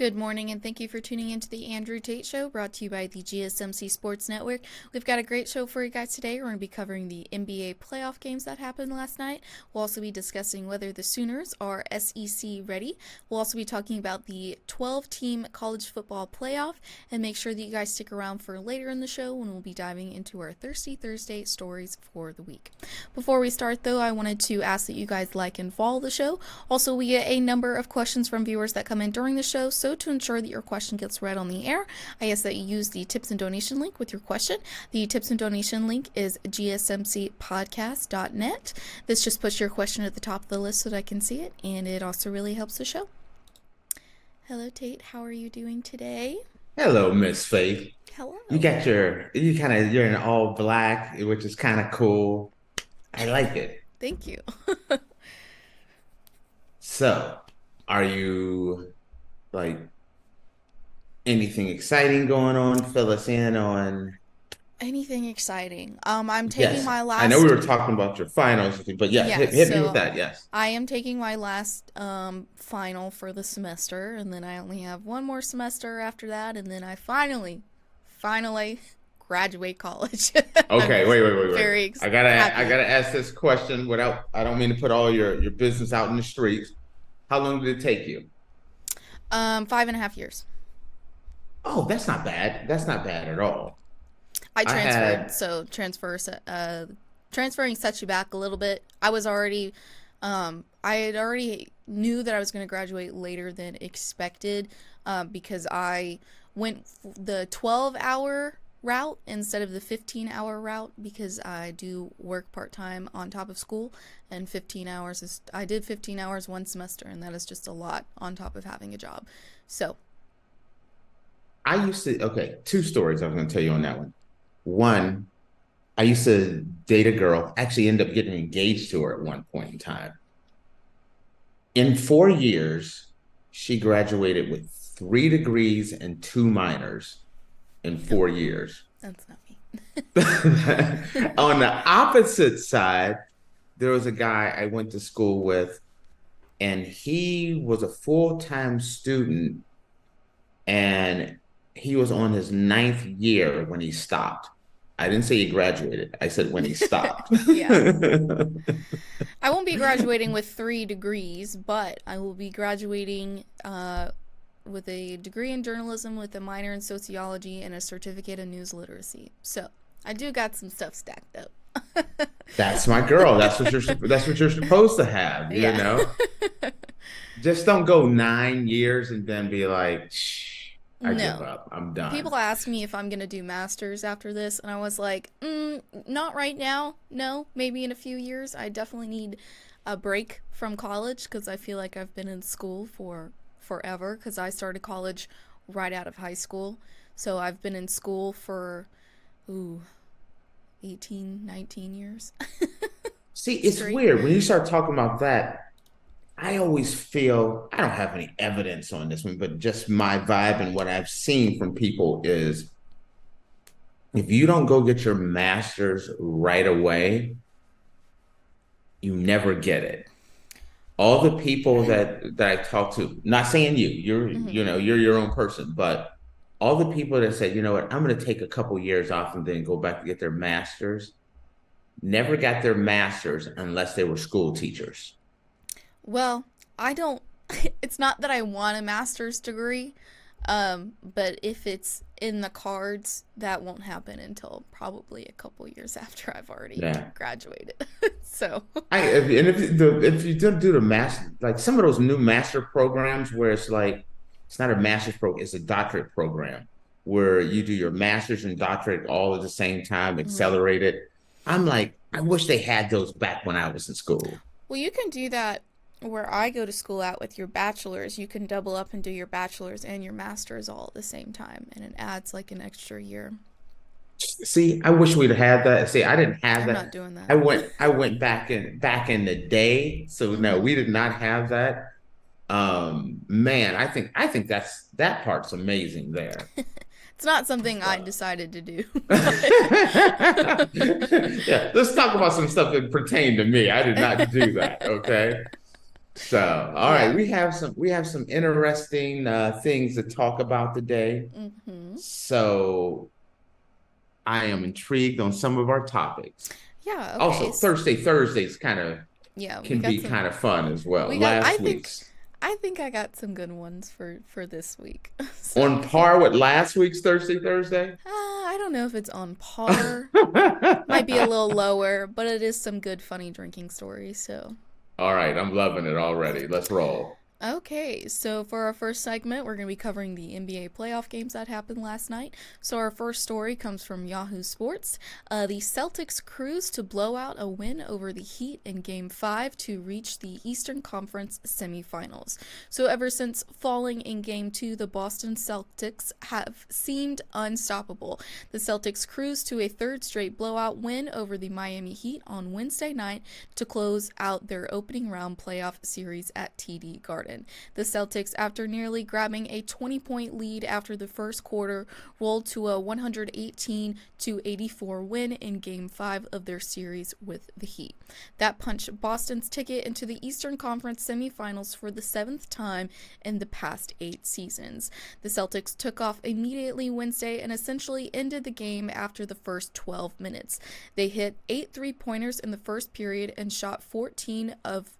Good morning, and thank you for tuning into the Andrew Tate Show, brought to you by the GSMC Sports Network. We've got a great show for you guys today. We're going to be covering the NBA playoff games that happened last night. We'll also be discussing whether the Sooners are SEC ready. We'll also be talking about the 12-team college football playoff, and make sure that you guys stick around for later in the show when we'll be diving into our Thirsty Thursday stories for the week. Before we start, though, I wanted to ask that you guys like and follow the show. Also, we get a number of questions from viewers that come in during the show, so to ensure that your question gets read on the air, I ask that you use the tips and donation link with your question. The tips and donation link is GSMCPodcast.net. This just puts your question at the top of the list so that I can see it, and it also really helps the show. Hello, Tate. How are you doing today? Hello, Miss Faith. Hello. You're in all black, which is kind of cool. I like it. Thank you. So, are you like anything exciting going on? Fill us in on Anything exciting? I'm taking my last. I know we were talking about your finals, but yeah, Yes, hit me so with that. Yes. I am taking my last final for the semester, and then I only have one more semester after that, and then I finally graduate college. Okay, wait. Very I gotta happy. ask this question without. I don't mean to put all your business out in the streets. How long did it take you? 5.5 years. Oh, that's not bad. That's not bad at all. I I transferred, had so transferring sets you back a little bit. I had already knew that I was going to graduate later than expected, because I went the 12-hour route instead of the 15-hour route, because I do work part-time on top of school, and I did 15 hours one semester, and that is just a lot on top of having a job. So, I used to, okay, two stories I was going to tell you on that one. One, I used to date a girl, actually end up getting engaged to her at one point in time. In 4 years, she graduated with 3 degrees and 2 minors in no, 4 years. that's not me. On the opposite side, there was a guy I went to school with, and he was a full-time student, and he was on his ninth year when he stopped. I didn't say he graduated. I said when he stopped. Yeah. I won't be graduating with 3 degrees, but I will be graduating with a degree in journalism with a minor in sociology and a certificate in news literacy. So I do got some stuff stacked up. That's my girl. That's what you're supposed to have, you Yeah. know? Just don't go 9 years and then be like, Shh, I give No. up. I'm done. People ask me if I'm going to do masters after this, and I was like, not right now. No, maybe in a few years. I definitely need a break from college because I feel like I've been in school for forever, because I started college right out of high school. So I've been in school for, ooh, 18, 19 years See, it's straight. weird when you start talking about that. I always feel I don't have any evidence on this one, but just my vibe and what I've seen from people is if you don't go get your master's right away, you never get it. All the people Okay. that I talk to, not saying Hmm. you're your own person, but all the people that said, you know what, I'm going to take a couple years off and then go back to get their masters, never got their masters unless they were school teachers. Well, I don't, it's not that I want a master's degree, but if it's in the cards, that won't happen until probably a couple years after I've already Yeah. graduated. So, If you don't do the master, like some of those new master programs where it's like it's not a master's program, it's a doctorate program where you do your master's and doctorate all at the same time, mhm. accelerated. I'm like, I wish they had those back when I was in school. Well, you can do that where I go to school at with your bachelor's. You can double up and do your bachelor's and your master's all at the same time, and it adds like an extra year. See, I wish we'd had that. See, I didn't have I'm that. not doing that. I went back in the day. So no, Hmm. we did not have that. Man, I think that part's amazing there. It's not something I So decided to do, yeah, but let's talk about some stuff that pertained to me. I did not do that. Okay. So, all right, Yeah. we have some interesting things to talk about today. Hmm. So, I am intrigued on some of our topics. Yeah, okay. Also, Thursdays kind of Yeah, we can got be some kind of fun as well. we got Last week's I think I got some good ones for this week. on So, par with last week's Thursday. I don't know if it's on par. Might be a little lower, but it is some good funny drinking stories, so All right, I'm loving it already. Let's roll. okay, so for our first segment, we're going to be covering the NBA playoff games that happened last night. So our first story comes from Yahoo Sports. The Celtics cruised to blow out a win over the Heat in Game 5 to reach the Eastern Conference semifinals. So ever since falling in Game 2, the Boston Celtics have seemed unstoppable. The Celtics cruised to a third straight blowout win over the Miami Heat on Wednesday night to close out their opening round playoff series at TD Garden. The Celtics, after nearly grabbing a 20-point lead after the first quarter, rolled to a 118-84 win in Game 5 of their series with the Heat. That punched Boston's ticket into the Eastern Conference semifinals for the seventh time in the past 8 seasons. The Celtics took off immediately Wednesday and essentially ended the game after the first 12 minutes. They hit 8 three-pointers in the first period and shot 14 of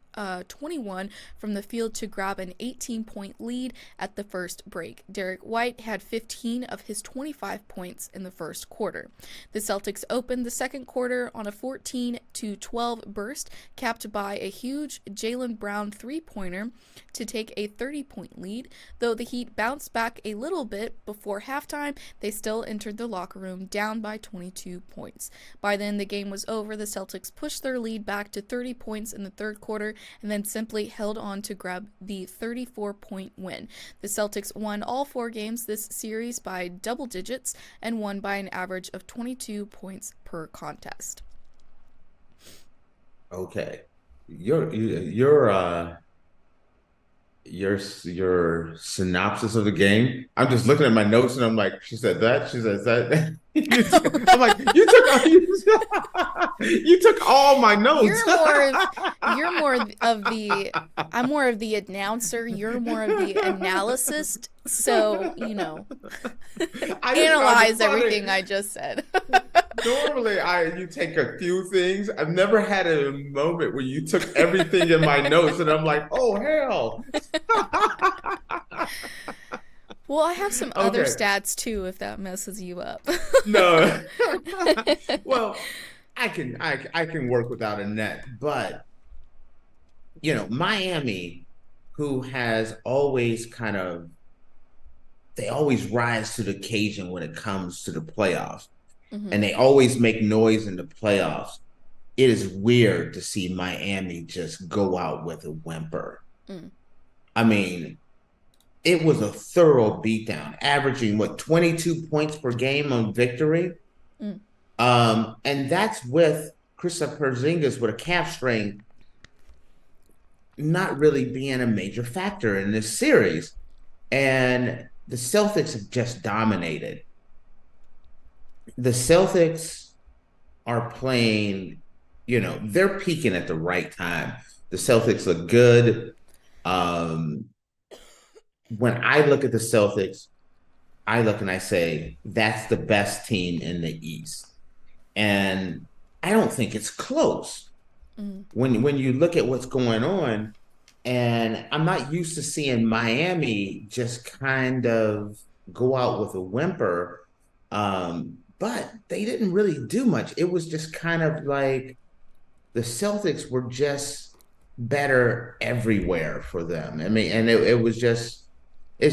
21 from the field to grab an 18-point lead at the first break. Derrick White had 15 of his 25 points in the first quarter. The Celtics opened the second quarter on a 14-12 burst, capped by a huge Jaylen Brown three-pointer to take a 30-point lead. Though the Heat bounced back a little bit before halftime, they still entered the locker room down by 22 points. By then, the game was over. The Celtics pushed their lead back to 30 points in the third quarter and then simply held on to grab the 34-point win. The Celtics won all 4 games this series by double digits and won by an average of 22 points per contest. Okay. Your synopsis of the game. I'm just looking at my notes and I'm like, she said that, she says that. I'm like, you took all my notes. I'm more of the announcer, you're more of the analyst. So, analyze everything I just said. Normally, you take a few things. I've never had a moment where you took everything in my notes, and I'm like, oh hell. Well, I have some other Okay. stats too, if that messes you up. No. Well, I can work without a net, but Miami, who has always they always rise to the occasion when it comes to the playoffs, and Mm-hmm. they always make noise in the playoffs. It is weird to see Miami just go out with a whimper. Mm. I mean, it was a thorough beatdown, averaging 22 points per game on victory. Mm. And that's with Kristaps Porzingis with a calf strain not really being a major factor in this series. And the Celtics have just dominated. The Celtics are playing, they're peaking at the right time. The Celtics look good. Um, when I look at the Celtics, I look and I say, that's the best team in the East. And I don't think it's close. Mm. When you look at what's going on, and I'm not used to seeing Miami just kind of go out with a whimper. But they didn't really do much. It was just kind of like the Celtics were just better everywhere for them. I mean, and it's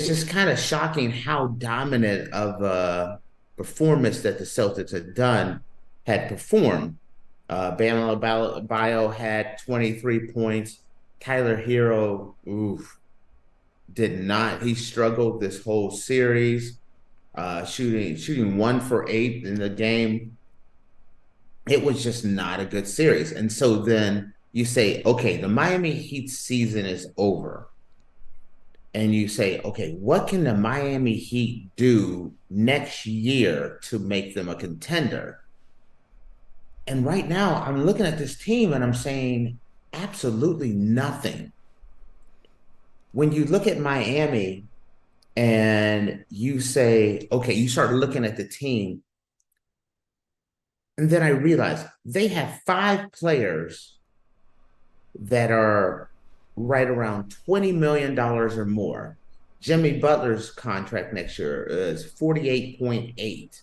just kind of shocking how dominant of a performance that the Celtics had performed. Bam Bio had 23 points. Tyler Hero, oof, did not. He struggled this whole series, shooting 1 for 8 in the game. It was just not a good series. And so then you say, okay, the Miami Heat season is over. And you say, okay, what can the Miami Heat do next year to make them a contender? And right now, I'm looking at this team and I'm saying absolutely nothing. when you look at Miami and you say, okay, you start looking at the team, and then I realized they have 5 players that are right around $20 million or more. Jimmy Butler's contract next year is 48.8.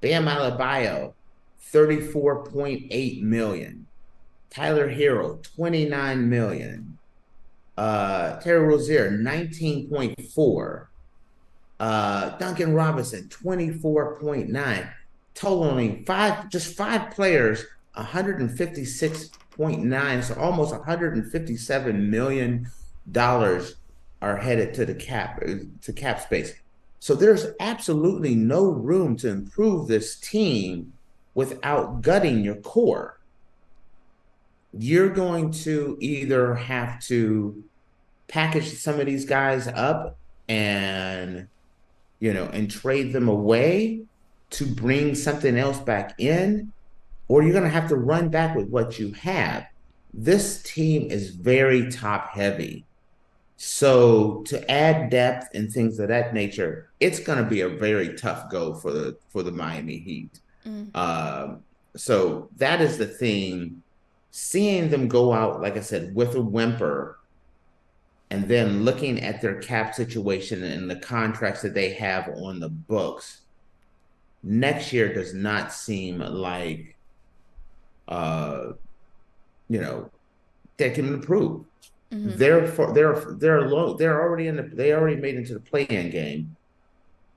Bam Adebayo, 34.8 million. Tyler Hero, 29 million. Terry Rozier, 19.4. Duncan Robinson, 24.9. Totaling just five players, 156.9, so almost $157 million are headed to the cap space. So there's absolutely no room to improve this team without gutting your core. You're going to either have to package some of these guys up and trade them away to bring something else back in, or you're going to have to run back with what you have. This team is very top heavy. So to add depth and things of that nature, it's going to be a very tough go for the Miami Heat. So that is the thing. Seeing them go out, like I said, with a whimper, and then looking at their cap situation and the contracts that they have on the books, next year does not seem like they can improve. Therefore, they're already they already made into the play-in game,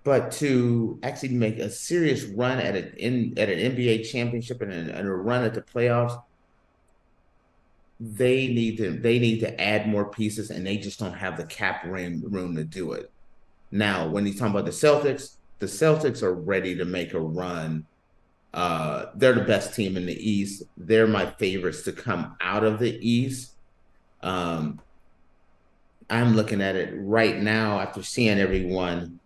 but to actually make a serious run at an NBA championship and a run at the playoffs, they need to add more pieces, and they just don't have the cap room to do it. Now, when he's talking about the Celtics are ready to make a run. They're the best team in the East. They're my favorites to come out of the East. I'm looking at it right now after seeing everyone.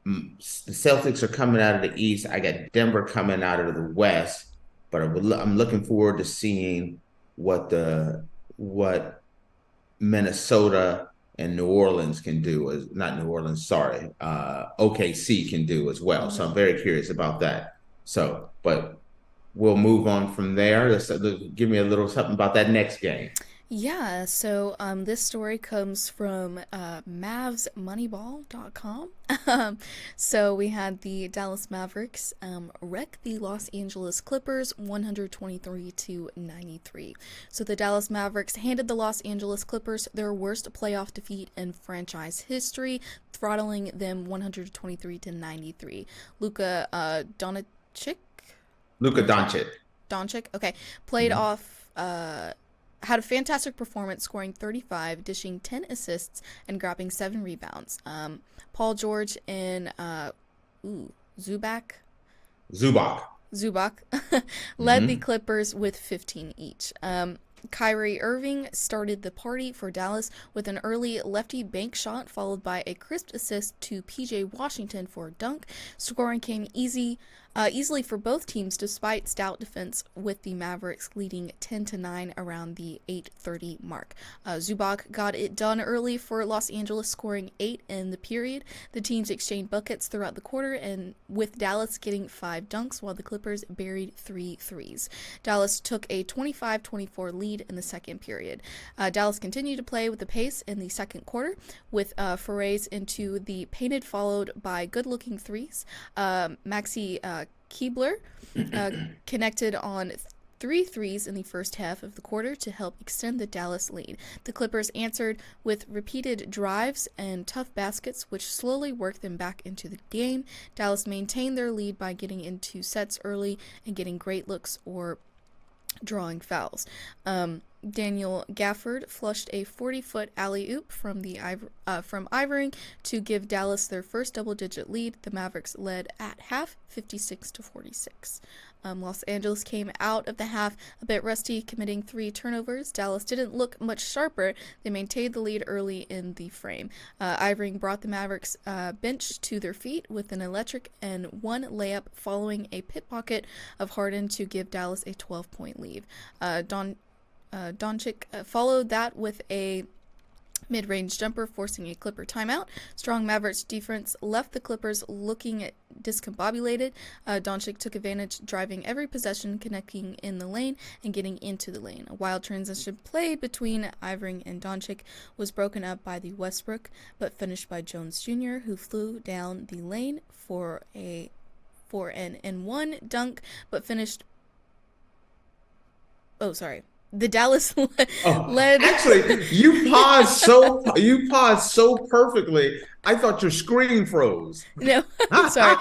The Celtics are coming out of the East. I got Denver coming out of the West, but I'm looking forward to seeing what Minnesota and New Orleans can do. Not New Orleans, sorry, OKC can do as well. So I'm very curious about that. So, but we'll move on from there. Let's give me a little something about that next game. Yeah, so this story comes from MavsMoneyball.com. So we had the Dallas Mavericks wreck the Los Angeles Clippers 123-93. So the Dallas Mavericks handed the Los Angeles Clippers their worst playoff defeat in franchise history, throttling them 123-93. Luka Doncic? Luka Doncic. Doncic, okay, played off... had a fantastic performance, scoring 35, dishing 10 assists, and grabbing 7 rebounds. Paul George and Zubac led the Clippers with 15 each. Kyrie Irving started the party for Dallas with an early lefty bank shot, followed by a crisp assist to PJ Washington for a dunk. Scoring came easily for both teams despite stout defense, with the Mavericks leading 10-9 around the 8:30 mark. Zubac got it done early for Los Angeles, scoring 8 in the period. The teams exchanged buckets throughout the quarter, and with Dallas getting 5 dunks while the Clippers buried 3 threes. Dallas took a 25-24 lead in the second period. Dallas continued to play with the pace in the second quarter, with forays into the painted followed by good-looking threes. Maxi Keebler connected on 3 threes in the first half of the quarter to help extend the Dallas lead. The Clippers answered with repeated drives and tough baskets, which slowly worked them back into the game. Dallas maintained their lead by getting into sets early and getting great looks or drawing fouls. Daniel Gafford flushed a 40-foot alley-oop from Ivering to give Dallas their first double-digit lead. The Mavericks led at half, 56-46. Los Angeles came out of the half a bit rusty, committing 3 turnovers. Dallas didn't look much sharper. They maintained the lead early in the frame. Ivering brought the Mavericks bench to their feet with an electric and 1 layup following a pickpocket of Harden to give Dallas a 12-point lead. Doncic followed that with a mid-range jumper, forcing a Clipper timeout. Strong Mavericks defense left the Clippers looking discombobulated. Doncic took advantage, driving every possession, connecting in the lane, and getting into the lane. A wild transition play between Ivering and Doncic was broken up by the Westbrook, but finished by Jones Jr., who flew down the lane for an N1 dunk, but finished... Oh, sorry. The Dallas led. Actually, you paused so perfectly. I thought your screen froze. No, sorry.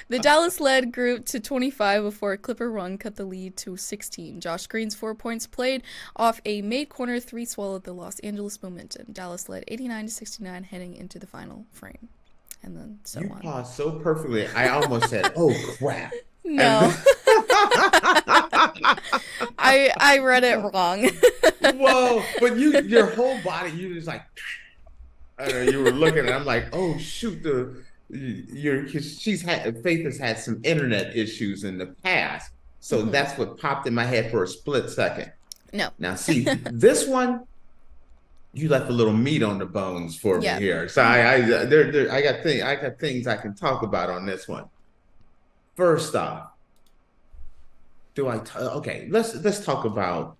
The Dallas led group to 25 before a Clipper run cut the lead to 16. Josh Green's 4 points played off a made corner three swallowed the Los Angeles momentum. Dallas led 89-69 heading into the final frame. And then so on. You paused so perfectly. I almost said, "Oh crap." No. I read it wrong. Whoa, but your whole body, you just like, I don't know, you were looking and I'm like, oh shoot, Faith has had some internet issues in the past. So that's what popped in my head for a split second. No. Now see, this one, you left a little meat on the bones for me here. So I got things I can talk about on this one. First off, okay, let's talk about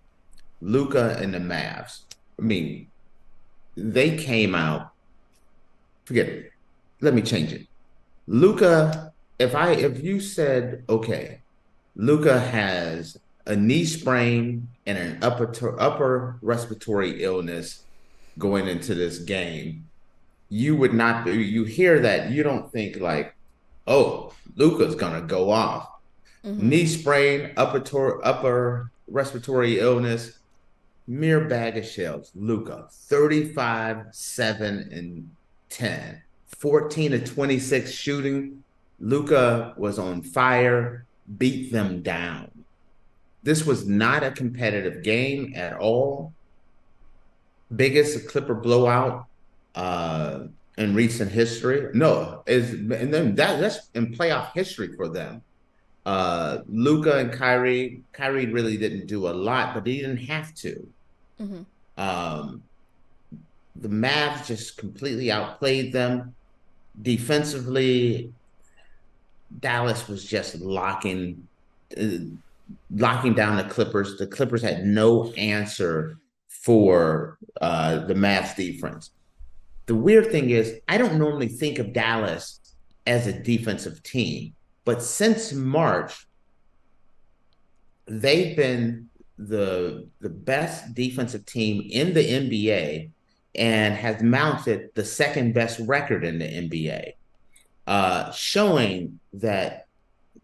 Luka and the Mavs. I mean, they came out. Forget it. Let me change it. Luka, if you said, okay, Luka has a knee sprain and an upper respiratory illness going into this game, you would not be, you hear that, you don't think like, oh, Luka's gonna go off. Knee sprain, upper respiratory illness, mere bag of shells. Luka, 35, 7, and 10. 14 to 26 shooting. Luka was on fire, beat them down. This was not a competitive game at all. Biggest Clipper blowout in recent history. No, and then that's in playoff history for them. Luka and Kyrie really didn't do a lot, but he didn't have to. The Mavs just completely outplayed them. Defensively, Dallas was just locking down the Clippers. The Clippers had no answer for the Mavs defense. The weird thing is, I don't normally think of Dallas as a defensive team. But since March, they've been the best defensive team in the NBA and has mounted the second best record in the NBA, showing that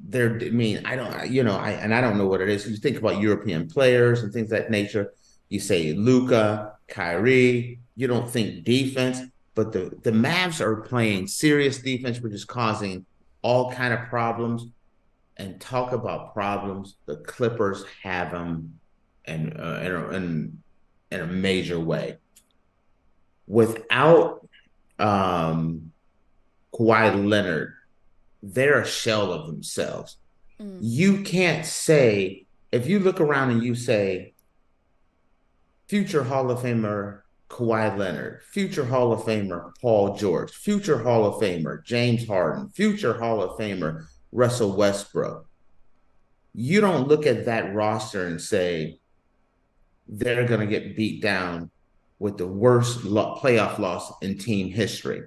they're. I mean, I don't know what it is. You think about European players and things of that nature. You say Luka, Kyrie. You don't think defense, but the Mavs are playing serious defense, which is causing all kind of problems. And talk about problems, the Clippers have them in a major way. Without Kawhi Leonard, they're a shell of themselves. You can't say, if you look around and you say, future Hall of Famer Kawhi Leonard, future Hall of Famer Paul George, future Hall of Famer James Harden, future Hall of Famer Russell Westbrook. You don't look at that roster and say they're going to get beat down with the worst playoff loss in team history.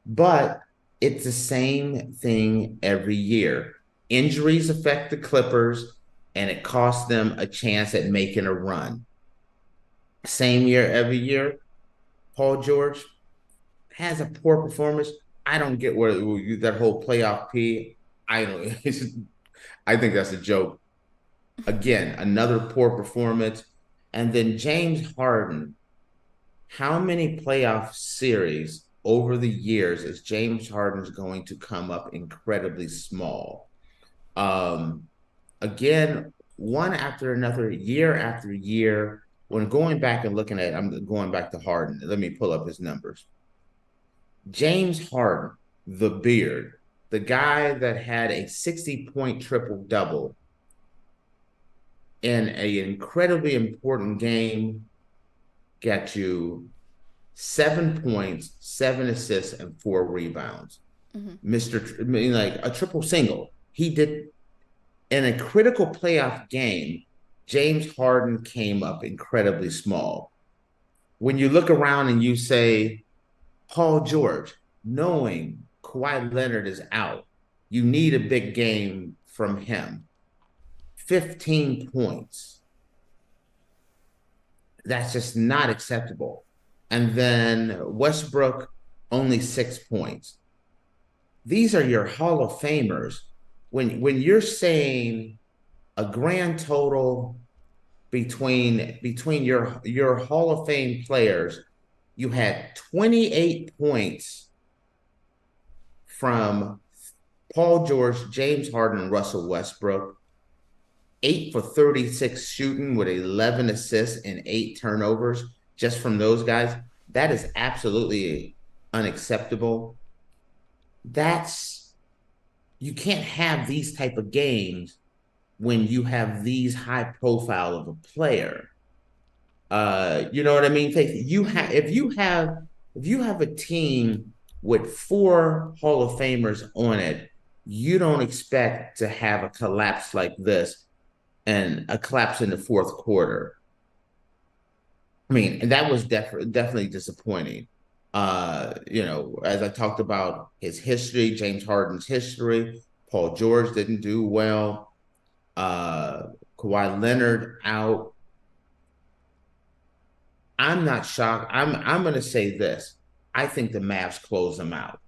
But it's the same thing every year. Injuries affect the Clippers, and it costs them a chance at making a run. Same year every year. Paul George has a poor performance. I don't get where that whole playoff P. I think that's a joke. Again, another poor performance. And then James Harden. How many playoff series over the years is James Harden's going to come up incredibly small? Again, one after another, year after year. When going back and looking at, I'm going back to Harden. Let me pull up his numbers. James Harden, the beard, the guy that had a 60-point triple-double in an incredibly important game got you 7 points, 7 assists, and 4 rebounds. I mean, like a triple single. He did in a critical playoff game. James Harden came up incredibly small. When you look around and you say, Paul George, knowing Kawhi Leonard is out, you need a big game from him. 15 points. That's just not acceptable. And then Westbrook, only 6 points. These are your Hall of Famers. When you're saying a grand total between your Hall of Fame players, you had 28 points from Paul George, James Harden, and Russell Westbrook. 8 for 36 shooting with 11 assists and 8 turnovers just from those guys. That is absolutely unacceptable. You can't have these type of games when you have these high profile of a player. You know what I mean? If you have a team with 4 Hall of Famers on it, you don't expect to have a collapse like this and a collapse in the fourth quarter. I mean, and that was definitely disappointing. As I talked about his history, James Harden's history, Paul George didn't do well. Kawhi Leonard out. I'm not shocked. I'm going to say this. I think the Mavs close them out.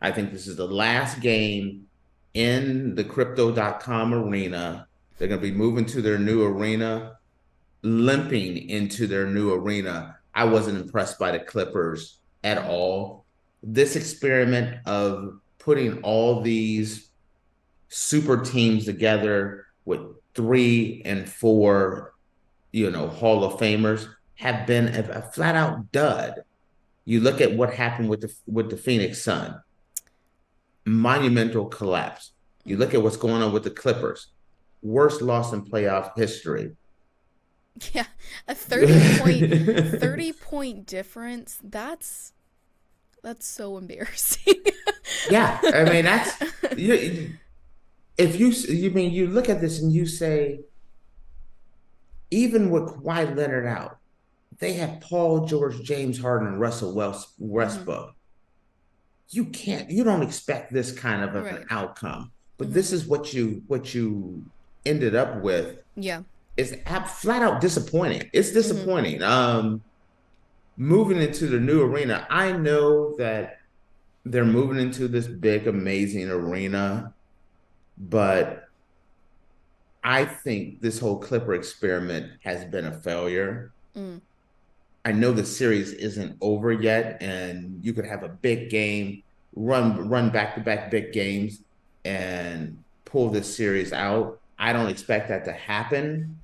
I think this is the last game in the crypto.com arena. They're going to be moving to their new arena, limping into their new arena. I wasn't impressed by the Clippers at all. This experiment of putting all these super teams together with 3 and 4, Hall of Famers have been a flat out dud. You look at what happened with the Phoenix Sun, monumental collapse. You look at what's going on with the Clippers, worst loss in playoff history. Yeah, a 30 point difference. That's so embarrassing. Yeah, I mean you look at this and you say, even with Kawhi Leonard out, they have Paul George, James Harden, and Russell Westbrook. You don't expect this kind of an outcome, but this is what you ended up with. Yeah. It's flat out disappointing. It's disappointing. Moving into the new arena, I know that they're moving into this big, amazing arena, but I think this whole Clipper experiment has been a failure. I know the series isn't over yet, and you could have a big game, run back-to-back big games, and pull this series out. I don't expect that to happen.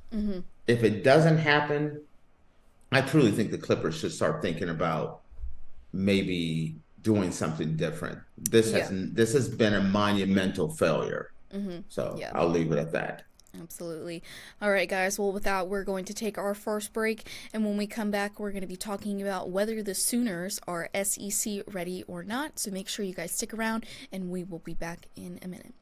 If it doesn't happen, I truly think the Clippers should start thinking about maybe doing something different. This has been a monumental failure. So I'll leave it at that. Absolutely. All right, guys. Well, with that, we're going to take our first break. And when we come back, we're going to be talking about whether the Sooners are SEC ready or not. So make sure you guys stick around, and we will be back in a minute.